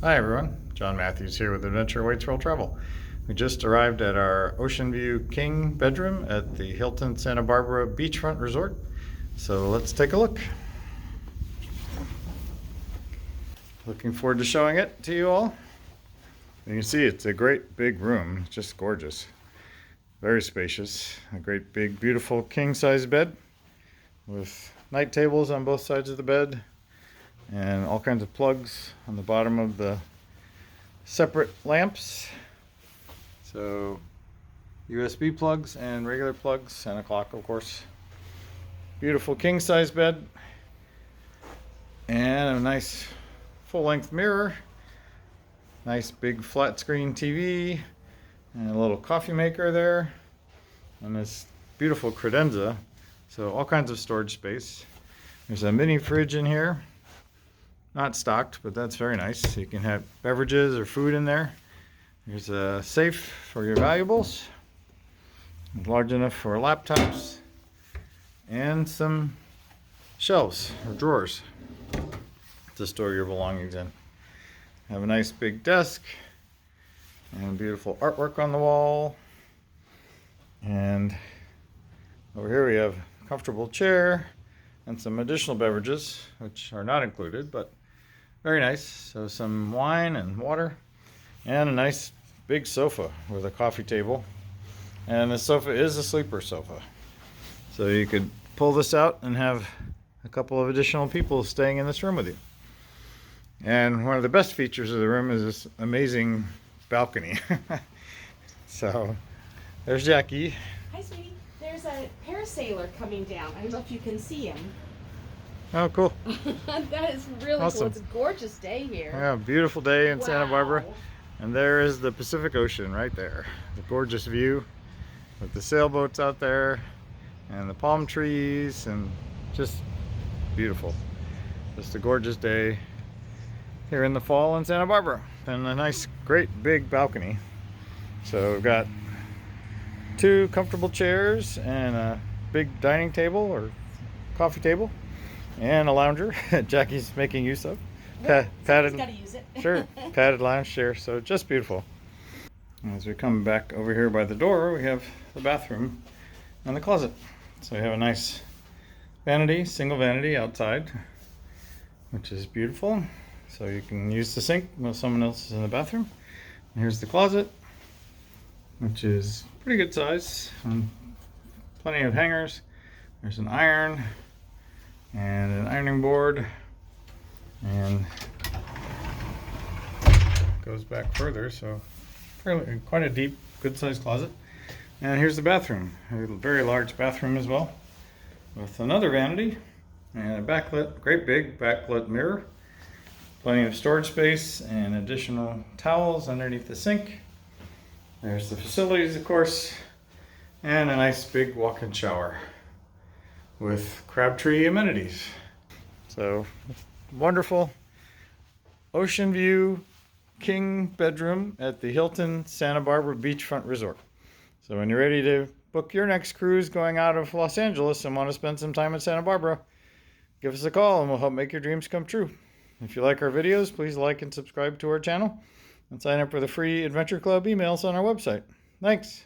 Hi everyone, John Matthews here with Adventure Awaits World Travel. We just arrived at our Oceanview King bedroom at the Hilton Santa Barbara Beachfront Resort. So let's take a look. Looking forward to showing it to you all. You can see it's a great big room, it's just gorgeous. Very spacious, a great big beautiful king size bed with night tables on both sides of the bed and all kinds of plugs on the bottom of the separate lamps. So USB plugs and regular plugs and a clock, of course. Beautiful king size bed and a nice full-length mirror, nice big flat screen TV, and a little coffee maker there, and this beautiful credenza. So all kinds of storage space. There's a mini fridge in here. Not stocked, but that's very nice. You can have beverages or food in there. There's a safe for your valuables, large enough for laptops, and some shelves or drawers to store your belongings in. Have a nice big desk and beautiful artwork on the wall. And over here we have a comfortable chair and some additional beverages, which are not included, but very nice. So some wine and water, and a nice big sofa with a coffee table. And the sofa is a sleeper sofa. So you could pull this out and have a couple of additional people staying in this room with you. And one of the best features of the room is this amazing balcony. So there's Jackie. Hi, sweetie. There's a parasailer coming down. I don't know if you can see him. Oh, cool. That is really Awesome. cool. It's a gorgeous day here. Yeah, beautiful day in Santa Barbara. Wow. And there is the Pacific Ocean right there. The gorgeous view with the sailboats out there and the palm trees, and just beautiful. Just a gorgeous day here in the fall in Santa Barbara. And a nice, great big balcony. So we've got two comfortable chairs and a big dining table or coffee table and a lounger Jackie's making use of. Padded, Got to use it. sure, padded lounge chair. So just beautiful. As we come back over here by the door, we have the bathroom and the closet. So we have a nice vanity, single vanity outside, which is beautiful. So you can use the sink while someone else is in the bathroom. And here's the closet, which is pretty good size, and plenty of hangers. There's an iron and an ironing board, and goes back further, so quite a deep, good sized closet. And here's the bathroom, a very large bathroom as well, with another vanity and a backlit, great big backlit mirror, plenty of storage space and additional towels underneath the sink. There's the facilities, of course, and a nice big walk-in shower with Crabtree amenities. So wonderful Oceanview King bedroom at the Hilton Santa Barbara Beachfront Resort. So when you're ready to book your next cruise going out of Los Angeles and want to spend some time in Santa Barbara, give us a call and we'll help make your dreams come true. If you like our videos, please like and subscribe to our channel and sign up for the free Adventure Club emails on our website. Thanks.